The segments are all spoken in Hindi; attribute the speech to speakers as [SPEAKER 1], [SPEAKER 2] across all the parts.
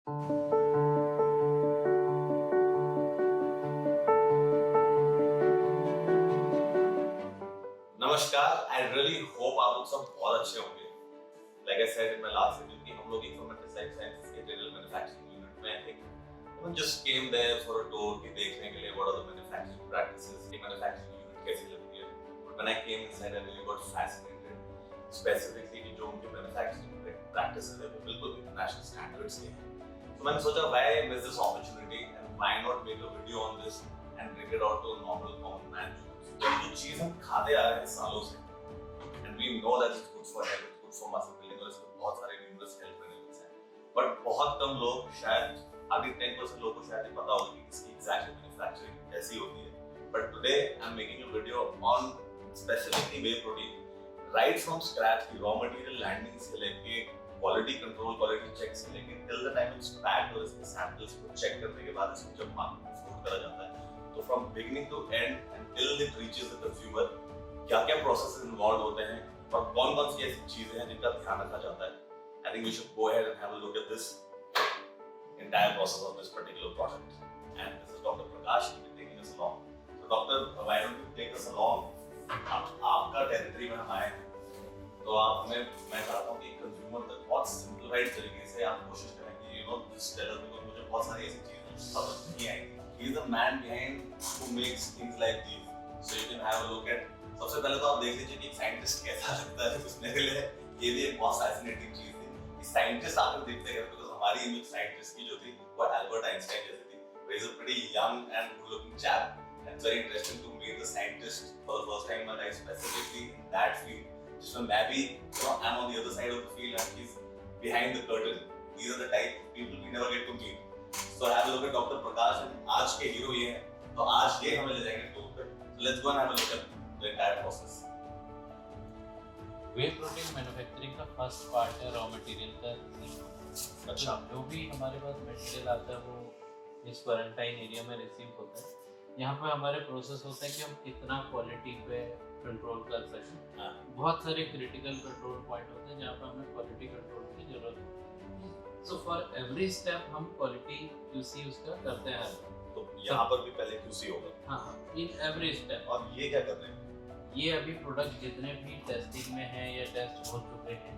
[SPEAKER 1] नमस्कार, आई रियली होप आप लोग सब बहुत अच्छे होंगे। Like I said in my last video कि हम लोग इन्फॉर्मेटिक्स साइंस के जनरल मैन्युफैक्चरिंग यूनिट में एक हम just came there for a tour कि देखने के लिए what are the manufacturing practices, की मैन्युफैक्चरिंग यूनिट कैसी लगती है। But when I came inside I really got fascinated specifically कि जो उनकी मैन्युफैक्चरिंग प्रैक्टिसेस है वो बिल्कुल इंटरनेशनल स्टैंडर्ड्स के हैं। तो मैंने सोचा why miss this opportunity and why not make a video on this and bring it out to normal common man. जो चीज हम खाते आ रहे हैं सालों से and we know that it's good for health, it's good for muscle building और इसमें बहुत सारे numerous health benefits हैं। But बहुत कम लोग शायद आधे 10% लोगों को शायद ये पता होगा कि इसकी exact manufacturing कैसी होती है। But today I'm making a video on specifically whey protein, right from scratch की raw material landing से लेके quality control, quality check से लेके till the time it's packed और इसके samples को check करने के बाद इसको जब market में float करा जाता है, तो from beginning to end until it reaches the consumer क्या-क्या प्रोसेसेस इन्वॉल्व होते हैं और कौन-कौन सी ऐसी चीजें हैं जिनका ध्यान रखा जाता है। I think we should go ahead and have a look at this entire process of this particular product. And this is Dr. Prakash who will be taking us along. So Doctor, why don't you take us along? आपका टेरिटरी में हम आए हैं, तो आप हमें मैं चाहता हूँ कि कंज्यूमर तक बहुत सिंपलीफाइड तरीके से आप कोशिश करें कि you know this tailor because मुझे बहुत सारी ऐसी चीजें समझ नहीं आएंगी। He is the man behind who makes things like these. So you can have a look at सबसे पहले तो आप देख लीजिए कि एक साइंटिस्ट कैसा लगता है उसने के लिए। ये भी एक बहुत फैसिनेटिंग चीज थी कि साइंटिस्ट आप देखते हैं बिकॉज़ हमारी इमेज साइंटिस्ट की जो थी वो एल्बर्ट आइंस्टाइन जैसी थी। He is a pretty young and good looking chap and it's very interesting to meet the scientist for the first time in my life specifically in that field जिसमें मैं भी I am on the other side of the field and he is behind the curtain. These are the type of people we never get to meet. So have a look at doctor Prakash and आज के हीरो ये हैं, तो आज ये हमें ले जाएंगे टूर पे। So let's go and have a look at the entire process.
[SPEAKER 2] Way protein manufacturing का फर्स्ट पार्ट है रॉ मटेरियल का।
[SPEAKER 1] अच्छा,
[SPEAKER 2] जो भी हमारे पास मटेरियल आता है वो इस क्वारंटाइन एरिया में रिसीव होता है। यहाँ पे हमारे प्रोसेस होता है कि हम कितना क्वालिटी पे कंट्रोल कर सकें। बहुत सारे क्रिटिकल कंट्रोल पॉइंट होते हैं जहाँ पे हमें क्वालिटी कंट्रोल की जरूरत होती है। सो फॉर एवरी स्टेप हम क्वालिटी QC उसका करते हैं।
[SPEAKER 1] तो यहाँ पर भी पहले QC होगा।
[SPEAKER 2] हाँ, इन एवरी स्टेप।
[SPEAKER 1] और ये क्या कर रहे हैं?
[SPEAKER 2] ये अभी प्रोडक्ट जितने भी टेस्टिंग में हैं या टेस्ट हो चुके हैं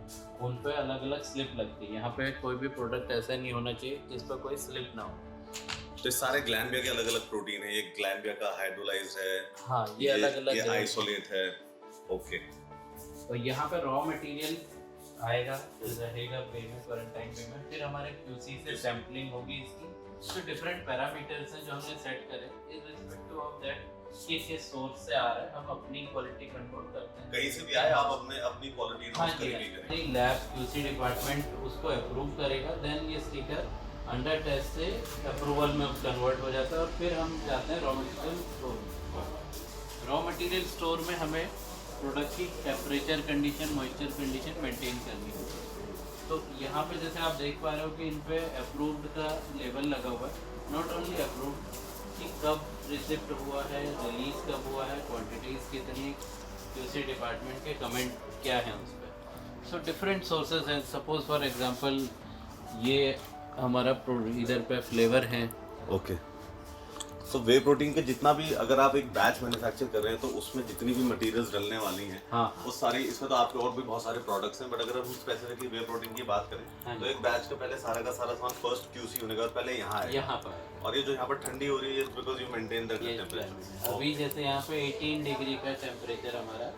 [SPEAKER 2] उन पे अलग अलग स्लिप लगती है। यहाँ पे कोई भी प्रोडक्ट ऐसा नहीं होना चाहिए जिस पर कोई स्लिप ना हो।
[SPEAKER 1] तो सारे ग्लैंडिया के अलग अलग प्रोटीन है। ये ग्लैंडिया का हाइड्रोलाइज है।
[SPEAKER 2] हाँ, ये अलग अलग
[SPEAKER 1] ये आइसोलेट है। ओके।
[SPEAKER 2] तो यहाँ पे रॉ मटेरियल आएगा, रहेगा वे में, क्वारंटाइन वे में। फिर हमारे QC से सैम्पलिंग होगी इसकी। तो डिफरेंट पैरामीटर्स हैं जो हमने सेट करे इर्रिस्पेक्टिव ऑफ दैट कि किस सोर्स से आ रहा है। हम अपनी क्वालिटी कंट्रोल करते हैं।
[SPEAKER 1] कहीं से भी आए आप अपनी क्वालिटी नोट करेंगे।
[SPEAKER 2] लैब QC डिपार्टमेंट उसको अप्रूव करेगा, देन ये स्टिकर अंडर टेस्ट से अप्रूवल में कन्वर्ट हो जाता है और फिर हम जाते हैं रॉ मटेरियल स्टोर में। रॉ मटेरियल स्टोर में हमें प्रोडक्ट की temperature condition, moisture condition maintain करनी होती है। तो यहाँ पे जैसे आप देख पा रहे हो कि इन पे अप्रूव्ड का लेबल लगा हुआ है। नॉट ओनली अप्रूव्ड कि कब रिसिप्ट हुआ है, रिलीज कब हुआ है, क्वांटिटीज़ कितनी, QC डिपार्टमेंट के कमेंट क्या हैं उस पर। सो डिफरेंट सोर्सेज हैं। सपोज फॉर एग्जांपल ये हमारा इधर पे फ्लेवर है।
[SPEAKER 1] ओके। सो वे प्रोटीन के जितना भी अगर आप एक बैच मैन्युफैक्चर कर रहे हैं तो उसमें जितनी भी मटेरियल्स डलने वाली हैं,
[SPEAKER 2] हाँ,
[SPEAKER 1] वो सारी, इसमें तो आपके और भी बहुत सारे प्रोडक्ट्स हैं, बट अगर हम स्पेसिफिकली वे प्रोटीन की बात करें तो एक बैच के पहले सारा का सारा सामान फर्स्ट QC होने के बाद पहले यहाँ है।
[SPEAKER 2] यहाँ पर
[SPEAKER 1] और ये जो यहाँ पर ठंडी हो रही है because you maintain the temperature.
[SPEAKER 2] अभी जैसे यहाँ पे 18 डिग्री का टेम्परेचर हमारा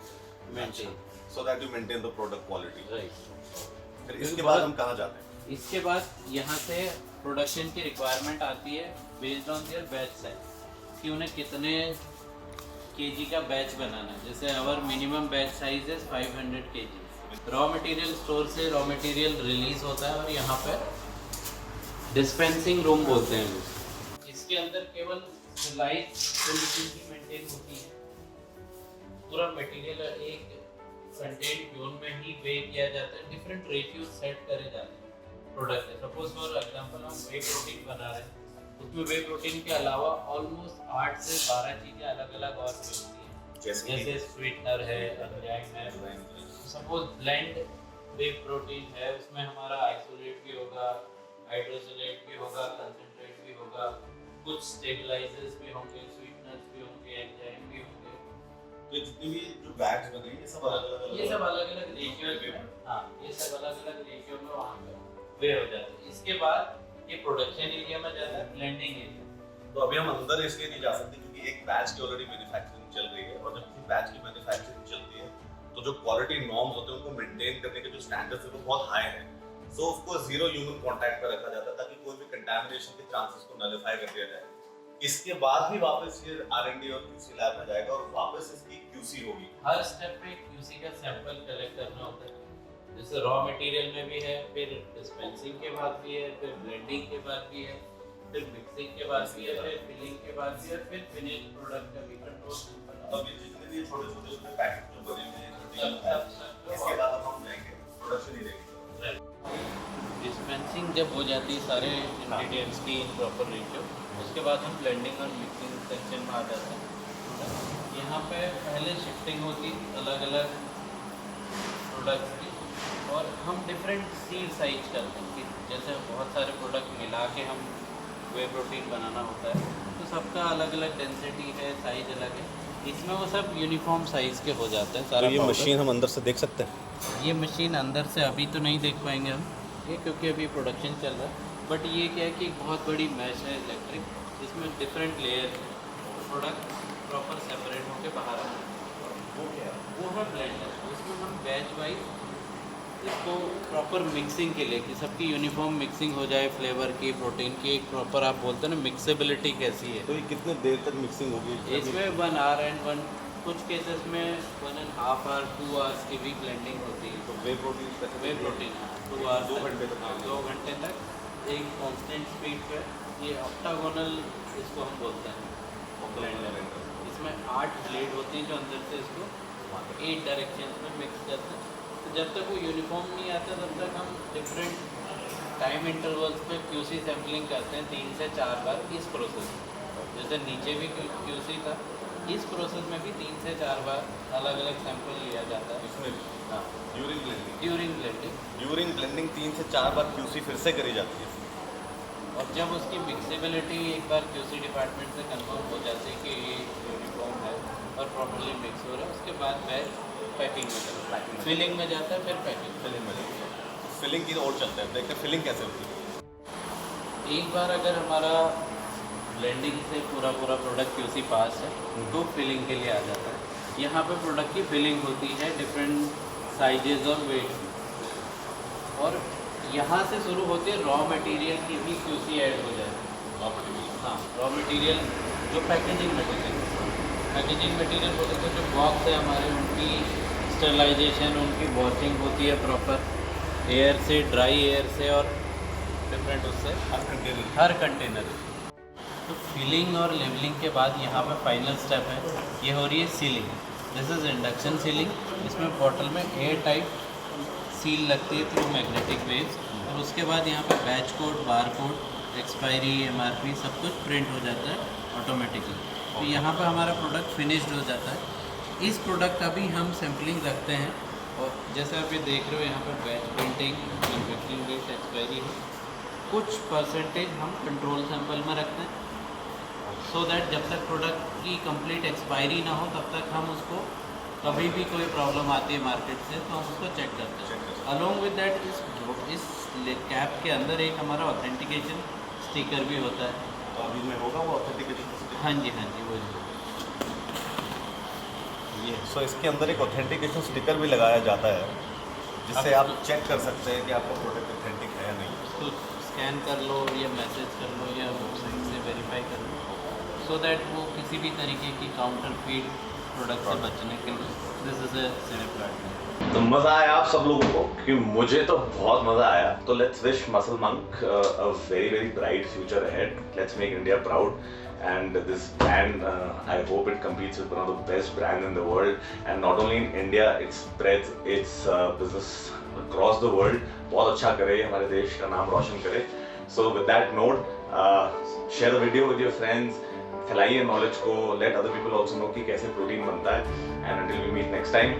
[SPEAKER 2] maintain,
[SPEAKER 1] so that you maintain the product quality.
[SPEAKER 2] Right.
[SPEAKER 1] फिर इसके बाद हम कहाँ जाते हैं?
[SPEAKER 2] इसके बाद यहाँ से प्रोडक्शन की रिक्वायरमेंट आती है based on their batch size कि उन्हें कितने kg का बैच बनाना है। जैसे आवर मिनिमम बैच साइज है 500 kg। रॉ मटेरियल स्टोर से रॉ मटेरियल रिलीज होता है और यहाँ पर डिस्पेंसिंग रूम बोलते हैं उसे। इसके अंदर केवल लाइट फिनिशिंग मेंटेन होती है। पूरा मटेरियल एक कंटेंट जोन में ही वे किया जाता है। डिफरेंट रेशियो सेट करे जाते हैं प्रोडक्ट है। सपोज फॉर एग्जांपल हम वे प्रोटीन बना रहे हैं, उसमें वे प्रोटीन के अलावा ऑलमोस्ट 8 से 12 चीज़ें अलग अलग और मिलती हैं। जैसे स्वीटनर है, एंजाइम है। सपोज ब्लेंड वे प्रोटीन है, उसमें हमारा आइसोलेट भी होगा, हाइड्रोजनेट भी होगा, कंसंट्रेट भी होगा, कुछ स्टेबलाइजर्स भी होंगे, स्वीटनर्स भी होंगे, एंजाइम भी होंगे।
[SPEAKER 1] तो जितनी भी जो बैग्स बने ये सब अलग-अलग
[SPEAKER 2] ये सब अलग-अलग रेशियो में, हाँ, ये सब अलग-अलग रेशियो में वहाँ पे वे हो जाते हैं। इसके बाद ये प्रोडक्शन एरिया में जाता है, ब्लेंडिंग एरिया।
[SPEAKER 1] तो अभी हम अंदर इसलिए नहीं जा सकते क्योंकि एक बैच की ऑलरेडी मैन्युफैक्चरिंग चल रही है, और जब किसी बैच की मैन्युफैक्चरिंग चलती है तो जो क्वालिटी नॉर्म्स होते हैं उनको मेंटेन करने के जो स्टैंडर्ड्स हैं वो बहुत हाई हैं। सो उसको जीरो ह्यूमन कांटेक्ट पर रखा जाता है ताकि कोई भी कंटामिनेशन के चांसेस को नलिफाई कर दिया जाए। इसके बाद ही वापस ये R&D और QC लैब में जाएगा और वापस इसकी QC होगी।
[SPEAKER 2] हर स्टेप पे QC का सैंपल कलेक्ट करना होता है। जैसे रॉ मटेरियल में भी है, फिर डिस्पेंसिंग के बाद भी है, फिर ब्लेंडिंग के बाद भी है, फिर मिक्सिंग के बाद भी है, फिर फिलिंग के बाद भी है, फिर फिनिश प्रोडक्ट का भी कंट्रोल सैंपल।
[SPEAKER 1] अब ये जितने भी छोटे-छोटे पैकेट जो बने हुए हैं इसके बाद अब हम जाएंगे प्रोडक्शन एरिया की।
[SPEAKER 2] डिस्पेंसिंग जब हो जाती है सारे इंग्रेडिएंट्स की इन प्रॉपर रेशियो, उसके बाद हम ब्लेंडिंग और मिक्सिंग सेक्शन में आ जाते हैं। यहाँ पे पहले शिफ्टिंग होती अलग अलग प्रोडक्ट्स की, और हम डिफरेंट सील साइज करते हैं कि जैसे बहुत सारे प्रोडक्ट मिला के हम वे प्रोटीन बनाना होता है, तो सबका अलग अलग डेंसिटी है, साइज अलग है। इसमें वो सब यूनिफॉर्म साइज़ के हो जाते हैं सारा।
[SPEAKER 1] तो ये मशीन हम अंदर से देख सकते हैं?
[SPEAKER 2] ये मशीन अंदर से अभी तो नहीं देख पाएंगे हम ये, क्योंकि अभी प्रोडक्शन चल रहा है। बट ये क्या है कि एक बहुत बड़ी मैश है इलेक्ट्रिक, जिसमें different layer product proper separate होकर बाहर आ रहे हैं। वो है ब्लेंडर, उसमें हम बैच वाइज इसको प्रॉपर मिक्सिंग के लिए कि सबकी यूनिफॉर्म मिक्सिंग हो जाए, फ्लेवर की, प्रोटीन की, एक प्रॉपर आप बोलते हैं ना मिक्सेबिलिटी कैसी है।
[SPEAKER 1] तो ये कितने देर तक मिक्सिंग होगी?
[SPEAKER 2] इसमें 1 आवर एंड कुछ केसेस में 1.5 आवर 2 आवर्स की भी ब्लेंडिंग होती है।
[SPEAKER 1] तो वे प्रोटीन
[SPEAKER 2] 2 आवर्स
[SPEAKER 1] 2 घंटे तक
[SPEAKER 2] 2 घंटे तक एक कांस्टेंट स्पीड पे। ये ऑक्टागोनल इसको हम बोलते हैं ब्लेंडर। इसमें 8 ब्लेड होती हैं जो अंदर से इसको 8 डायरेक्शन में मिक्स करते हैं। तो जब तक वो यूनिफॉर्म नहीं आता तब तक हम डिफरेंट टाइम इंटरवल्स पे QC सैम्पलिंग करते हैं 3 से 4 बार इस प्रोसेस में। जैसे नीचे भी QC था, इस प्रोसेस में भी 3 से 4 बार अलग अलग सैंपल लिया जाता है।
[SPEAKER 1] इसमें
[SPEAKER 2] हाँ,
[SPEAKER 1] ड्यूरिंग ब्लेंडिंग 3 से 4 बार QC फिर से करी जाती है।
[SPEAKER 2] और जब उसकी मिक्सेबिलिटी एक बार QC डिपार्टमेंट से कंफर्म हो जाती है कि ये यूनिफॉर्म है और प्रॉपर्ली मिक्स हो रहा है, उसके बाद बैच पैकिंग में जाता है, फिलिंग में जाता है, फिर पैकिंग।
[SPEAKER 1] फिलिंग की ओर चलते हैं, देखते हैं फिलिंग कैसे होती है।
[SPEAKER 2] एक बार अगर हमारा ब्लेंडिंग से पूरा प्रोडक्ट QC पास है तो फिलिंग के लिए आ जाता है। यहाँ पे प्रोडक्ट की फिलिंग होती है डिफरेंट साइजेस और वेट, और यहाँ से शुरू होती है रॉ मटेरियल की भी QC ऐड हो जाए। हाँ, रॉ मटेरियल जो पैकेजिंग मटेरियल बोलते हैं, जो बॉक्स है हमारे, उनकी स्टरलाइजेशन, उनकी वॉशिंग होती है प्रॉपर एयर से, ड्राई एयर से और डिफरेंट उससे हर कंटेनर। तो फिलिंग और लेवलिंग के बाद यहाँ पे फाइनल स्टेप है, ये हो रही है ceiling. This is induction ceiling. इसमें बॉटल में एयर टाइट सील लगती है थ्रू मैग्नेटिक वेव्स, और उसके बाद यहाँ पे batch code, bar code, expiry, MRP सब कुछ प्रिंट हो जाता है ऑटोमेटिकली। तो यहाँ पे हमारा प्रोडक्ट फिनिश्ड हो जाता है। इस प्रोडक्ट का भी हम सैम्पलिंग रखते हैं, और जैसे आप ये देख रहे हो यहाँ पर batch printing, manufacturing date, expiry है। कुछ परसेंटेज हम कंट्रोल सैंपल में रखते हैं, सो दैट जब तक प्रोडक्ट की कंप्लीट एक्सपायरी ना हो तब तक हम उसको, कभी भी कोई प्रॉब्लम आती है मार्केट से तो हम उसको चेक करते हैं। अलॉन्ग विद दैट इस कैप के अंदर एक हमारा ऑथेंटिकेशन स्टिकर भी होता है।
[SPEAKER 1] तो अभी में होगा वो ऑथेंटिकेशन?
[SPEAKER 2] हाँ जी, वो
[SPEAKER 1] ये। सो इसके अंदर एक ऑथेंटिकेशन स्टिकर भी लगाया जाता है जिससे आप चेक कर सकते हैं कि आपका प्रोडक्ट ऑथेंटिक है या नहीं।
[SPEAKER 2] उसको स्कैन कर लो या मैसेज कर लो या वेबसाइट से वेरीफाई कर लो, सो दैट वो किसी भी तरीके की काउंटरफीट प्रोडक्ट से बचने के लिए this is a safe platform.
[SPEAKER 1] तो मजा आया आप सब लोगों को? कि मुझे तो बहुत मजा आया। तो let's wish muscle monk a very very bright future ahead. Let's make India proud, and this brand I hope it competes with one of the best brands in the world, and not only in India, it spreads its business across the world. बहुत अच्छा करे, हमारे देश का नाम रोशन करे। So with that note, share the video with your friends, फैलाइए नॉलेज को, let other people also know कि कैसे प्रोटीन बनता है, and until we meet next time,